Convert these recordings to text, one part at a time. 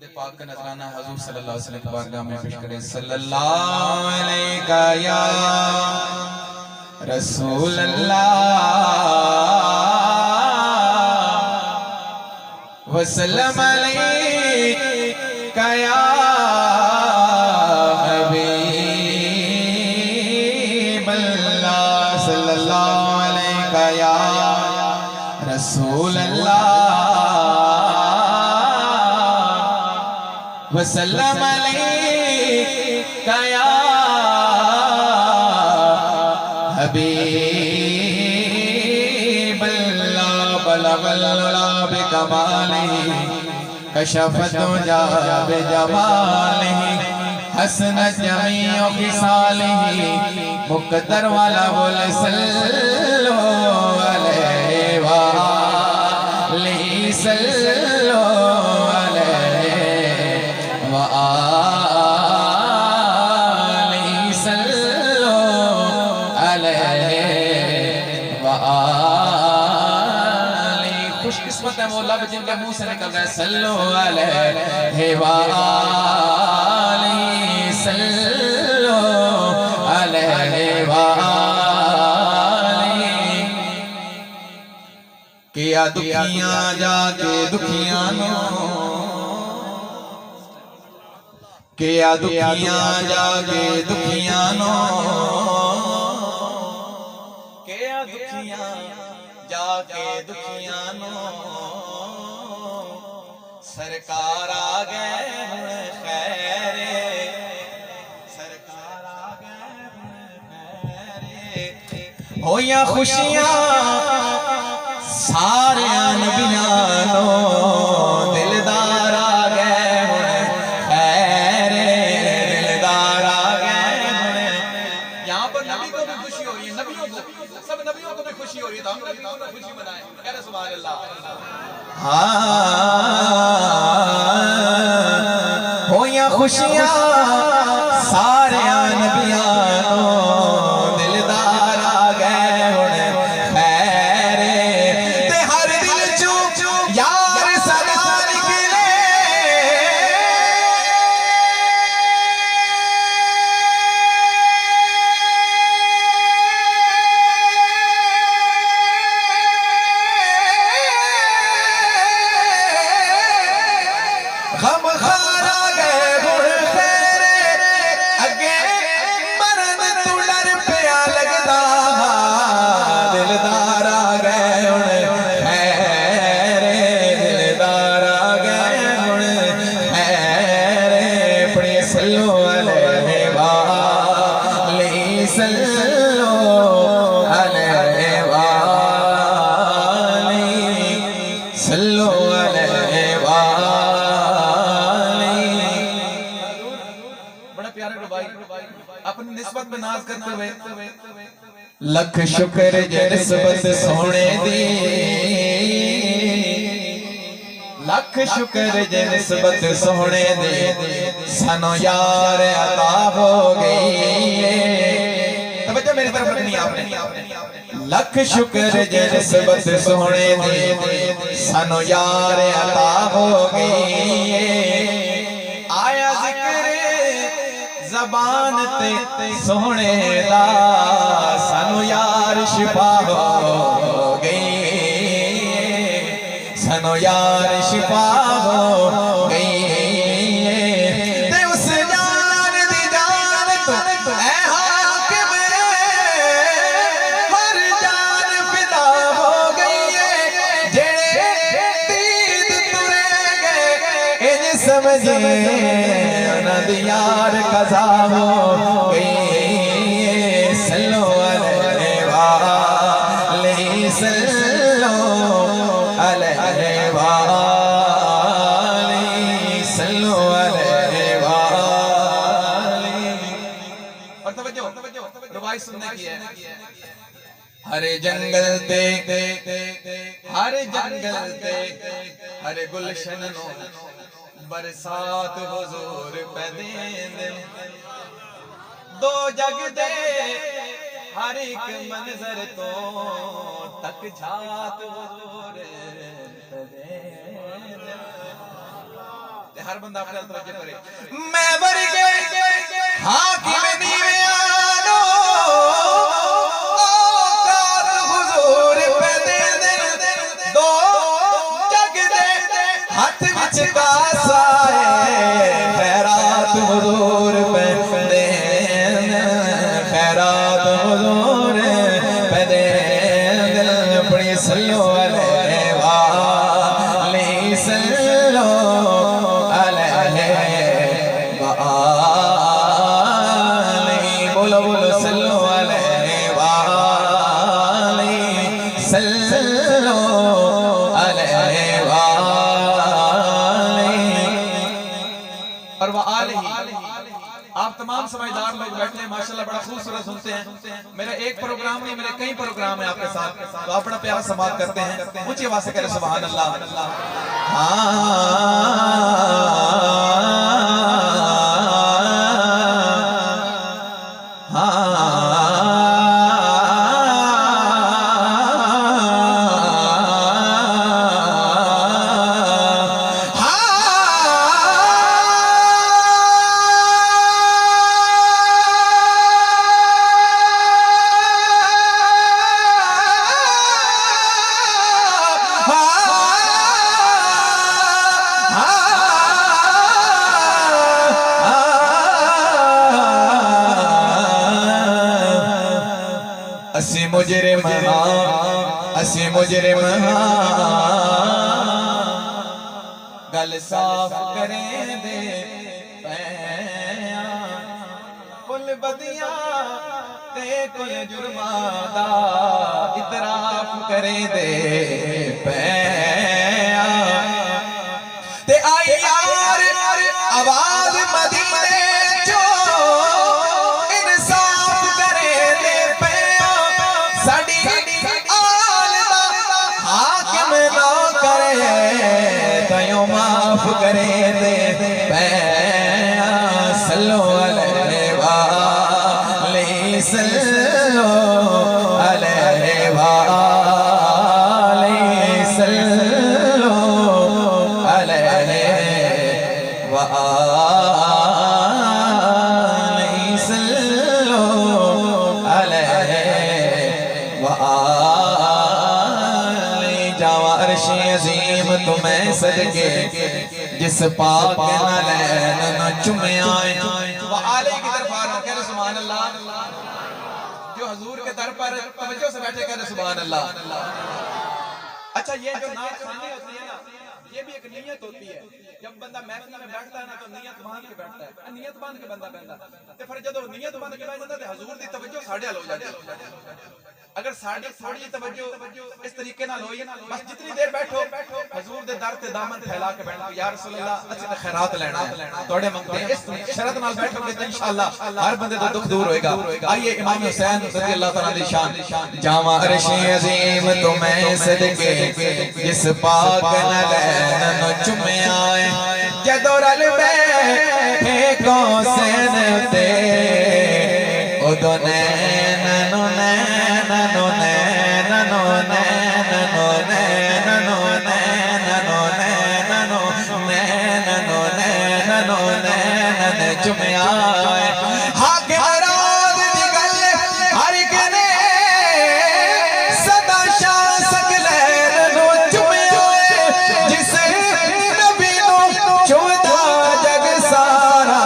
पाक का नजराना हुजूर सल्लल्लाहु अलैहि वसल्लम की बारगाह में पेश करें। सल्लल्लाहु अलैका या रसूल अल्लाह वसल्लम अलैका या हबीब अल्लाह सल्लल्लाहु अलैका या रसूल अल्लाह वसल्लम अलैका या हबीब अल्लाह बलगल उला बिकमालिही कशफत दुजा बिजमालिही हसनत जमीउ खिसालिही मुक़द्दर वाला बोल सल्लो अलैहि वालिही सल्लो खुशकिस्मत है मौला भी जिनके मुंह से निकल रहा है सल्लो अलैहि वालिही सल्लो अलैहि वालिही किया दुखियां जाके दुखियां नो किया दुखियां जाके दुखियां नो किया दुखियां जाके दुखियां नो सरकार आ गए हुण खैरे सरकार आ गए हुण खैरे होया खुशियां सारे नबियां नो दिलदार आ गए हुण खैरे दिलदार आ गए हुण। यहाँ पर नबी को भी खुशी हो रही है, नबियों को सब नबियों को भी खुशी हो रही है, तो हम नबियों को खुशी मनाएं। कह रहे सुभान अल्लाह। होया खुशियां सारे नबियां नो दिलदार आ गए हुण खैरे ते हर दिल चो यार सदा निकले गम खारा गए गुण फेरे अगे मरन तू डर पिया लगदा दिलदार आ गए हुण खैरे दिलदार आ गए हुण खैरे पढ़े सल्लो अलैहि वालिही सल्लो अलैहि वालिही सल्लो अलैहि अपनी निस्बत में नाज करते हुए लख शुक्र जे निस्बत सोने दी लख शुक्र जे निस्बत सोने दी सानू यार अता हो गई तवज्जो मेरी तरफ रखनी आपने लख शुक्र जे निस्बत सोने दी सानू यार अता हो गई आया जिक्र ज़बान ते सोने दा सानू यार शिफा हो गई सानू यार शिफा हो गई ते उस जान दी जान तो ऐ हाकिम हर जान फिदा हो गई जेड़े दीद तुरे गए इन समझे यार कज़ा हो गई सल्लो अलैहि वालिही सल्लो अलैहि वालिही सल्लो अलैहि वालिही। और तवज्जो रुबाई सुनने की है। हरे जंगल ते हरे जंगल ते हरे गुलशन नो बरसात हुजूर पे देंदे दो जग दे हर एक मंजर तो तक झात हुजूर पे देंदे हर बंदा अपने तवज्जो करे मैं वर्गे हाकिम नीवे आनो औकात हुजूर पे दे दो जग दे हाथ विच कासा खैरात हुजूर पे दे खैरात हुजूर पे दे अपनी सल्लो अलैहि वाले सल्लो अलैहि वाले बोलो बोलो सल्लो अलैहि वाले सल्लो अलैहि वाले और वाले आप तमाम समझदार लोग बैठे हैं माशाल्लाह बड़ा खूबसूरत सुनते हैं मेरा एक प्रोग्राम नहीं मेरे कई प्रोग्राम है आपके साथ तो आप बड़ा प्यारा समाप्त करते हैं ऊंची आवाज से करें सुभान अल्लाह असी मुजरिम गल साफ करें दे कुल बदियां ते कुल जुर्मादा इतराफ करें दे ते आई यार आवाज मदीने जो इंसाफ करें दे साड़ी आल दा हाकिम ना करे तयो माफ करे दे सल्लो अलैहि वाले सल्लो अलैहि वाले सल्लो अलैहि वाले सल्लो अलैहि जावा अर्श अजीम तुम्हें सदके जिस पाक नैन न चुमे आए वाले की तरफ आ रहा कह रहे सुभान अल्लाह जो हुजूर के दर पर तवज्जो से बैठे कह रहे सुभान अल्लाह अच्छा ये जो नात खानी होती है ना ये भी एक नियत होती है जब बंदा महफिल में बैठता है ना तो नियत बांध के बैठता है नियत बांध के बंदा बैठता ते फिर जब नियत बांध के बैठ जाता है हुजूर दी तवज्जो साढ़े हाल हो जाती है अगर साढ़े थोड़ी तवज्जो इस तरीके नाल होई बस जितनी देर बैठो हुजूर दे दर ते दामन फैला के बैठो या रसूल अल्लाह अच्छे ते खैरात लेना तोड़े मंगते इस शरत नाल बैठोगे तो इंशाअल्लाह हर बंदे दा दुख दूर होएगा आइए इमाम हुसैन रज़ी अल्लाह तआला दी शान जावा अर्श अजीम तुम्हें सदके जिस पाक नैन न चुमे आए जदों रल बैठे कौसैन ते उदों नैन नो नैन नो नैन नो नैन नो नैन नो नैन नो नैन नो नैन नो नैन नो नैन चुमे आए हाकिम राज दी गल हर कने सदा शासक लैन नो चुमे आए जिस नबी नो चुमदा जग सारा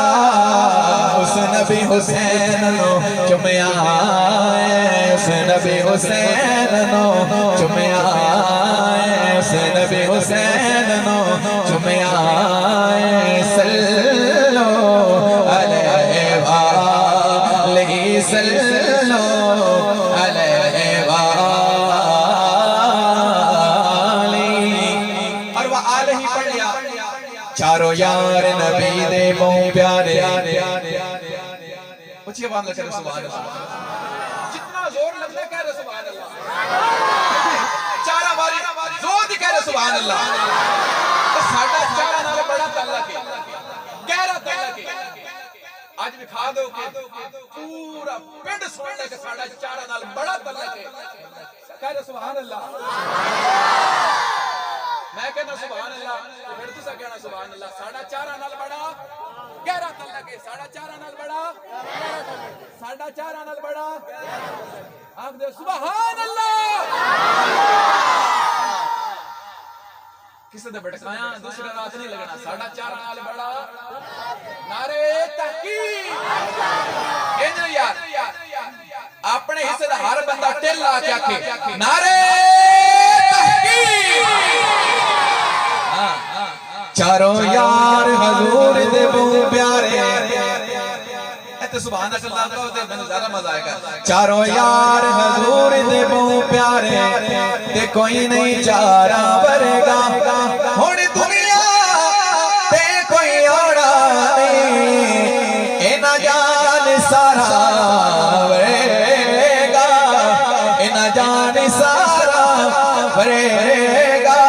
उस नबी हुसैन नो चुमे आए उस नबी हुसैन नो चुमे आए उस नबी हुसैन नो चुमे आए सल्लो अलैहि वाले सल्लो अलैहि वाले और वह आले ही पढ़ लिया चारों यार नबी दे मोह प्यारे ऊंची आवाज में करो सुभान अल्लाह जितना जोर लगता है कह रहे सुभान अल्लाह चारा बारी जोर दी कह रहे सुभान अल्लाह तो साडा चारा नाल बड़ा ताल्लुक है गहरा ताल्लुक है आज दिखा दो कि पूरा पिंड सुन ले कि साडा चारा नाल बड़ा ताल्लुक है कह रहे सुभान अल्लाह मैं कहना सुभान अल्लाह, फिर तुसा कहना सुभान अल्लाह। साढ़ा चारा नाल बड़ा गहरा तल लगे, साढ़ा चारा नाल बड़ा, साढ़ा चारा नाल बड़ा, आख दे सुभान अल्लाह। किसी दे भटकाया दूसरे रात नहीं लगना, साढ़ा चारा नाल बड़ा नारे तहकीक। यार अपने हिस्से दा हर बंदा टिल ला के आखे नारे तहकीक। चारों यार हजूर दे बहु प्यारे, तो सुभान अल्लाह कहो ते मैनू ज्यादा मजा आएगा। चारों यार हजूर दे बहु प्यारे, ते कोई नहीं चारा वरेगा। हुण दुनिया ते कोई औड़ा नहीं, इना जान सारा वरेगा, इना जान सारा वरेगा।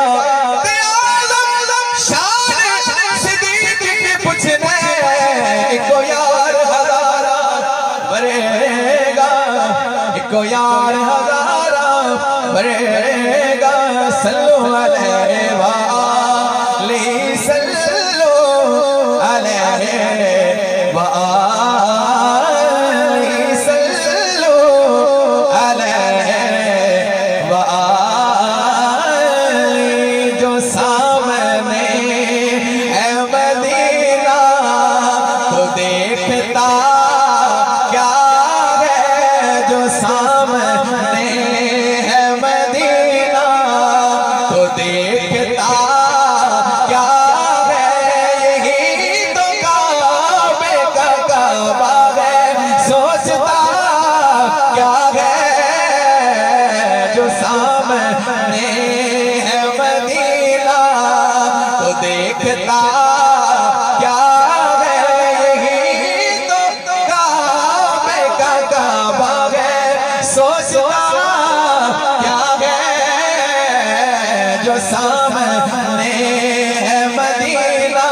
को यार हजारा भरेगा। सल्लु अलैहि वाली, सल्लु अलैहि वाली, सल्लु अलैहि वाली। जो सामने है मदीना तो देखता क्या है, जो सामने है मदीना तो देखता क्या है। यही तो काबे का काबा है, सोचता क्या है। जो सामने है मदीना तो देखता क्या है। यही तो काबे का काबा है, सोचता क्या है। जो सामने है मदीना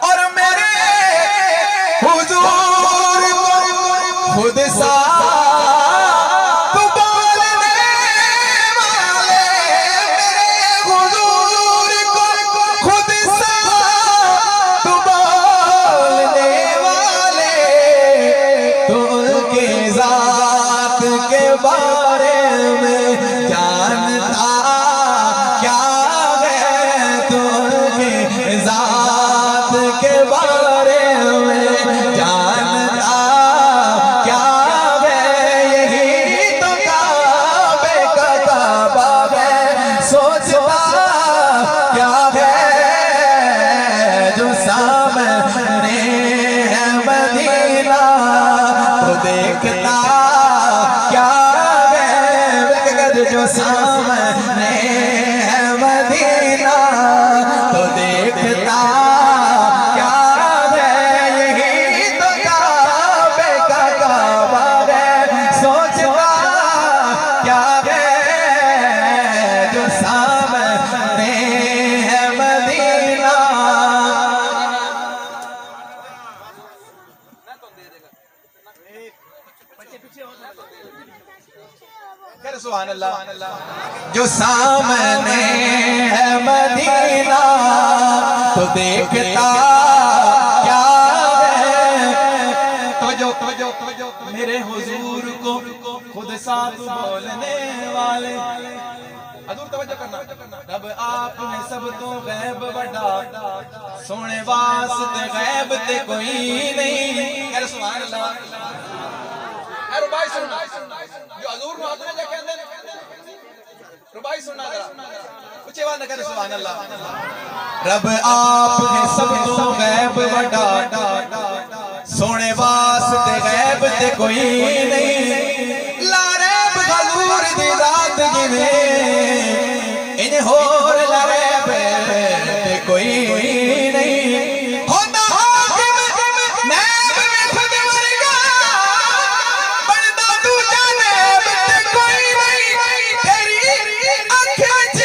और मेरे हुजूर को खुद सा तू बोलने वाले, मेरे हुजूर को खुद सा तू बोलने वाले। तू उनकी जात के बारे में जानता क्या है। तू उनकी जात के बारे में जानता क्या है। यही तो काबे का काबा है, सोचता क्या है। जो सामने है मदीना तो देखता क्या है। जो सामने है मदीना तो देखता क्या है। यही तो काबे का काबा है, सोचता क्या है। जो सामने है मदीना। सुभान अल्लाह। जो सामने है मदीना तो देखता क्या है। तो मेरे हुजूर को खुद साथ बोलने वाले। हजूर तवज्जो करना, रब आप ने सब तो गैब बड़ा, सोने वास्ते गैब ते कोई नहीं। सुभान अल्लाह। रुबाई सुनना, जो हजूर नु आपने क्या कहंदे ने, रुबाई सुनना जरा ऊंची आवाज करे सुभान अल्लाह। रब आप ने सब तो गैब बड़ा, सोने वास्ते गैब ते कोई नहीं। लारैब हजूर दी जात जिवें इन होर लारैब ते कोई नहीं। होंदा हाकिम नैब में खुद वर्गा, बनदा दूजा नैब ते कोई नहीं। तेरी अखां च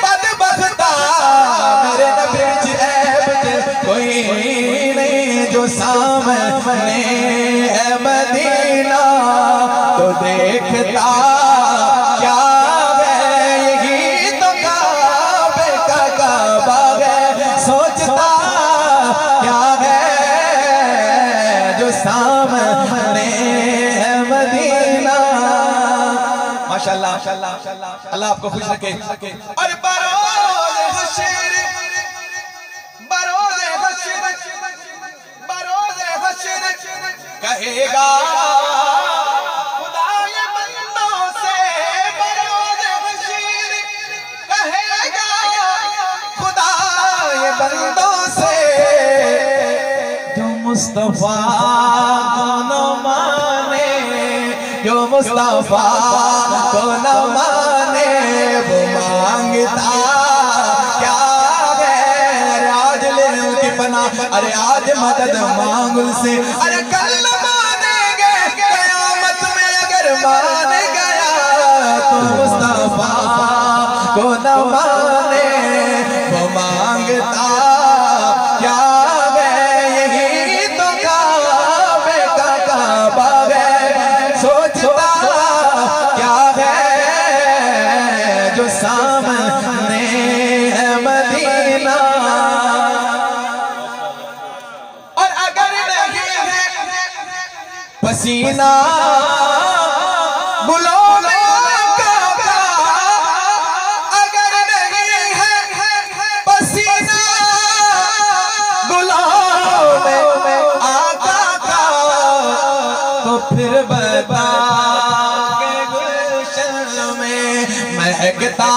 बदबख्ता, मेरे नबी च ऐब ते कोई नहीं। जो सामने है मदीना तो देखता क्या है। यही माशाल्लाह अल्लाह आपको खुश रखे। और बरोज़े हश्र, बरोज़े हश्र, बरोज़े हश्र कहेगा खुदा ये बंदों से, बरोज़े हश्र कहेगा खुदा ये बंदों से, जो मुस्तफा को न माने, जो मुस्तफा को न माने वो मांगता क्या है। अरे आज ले उनकी पनाह, अरे आज मदद मांग उनसे, अरे कल मानेंगे क़यामत में अगर मान गया तो मुस्तफा को न माने वो मांगता क्या है। यही तो काबे का काबा है, सोचता क्या है जो सामने है मदीना। और अगर नहीं है पसीना गुलों में आका का, अगर नहीं है पसीना गुलों में आका का, तो फिर बता के गुलशन में महकता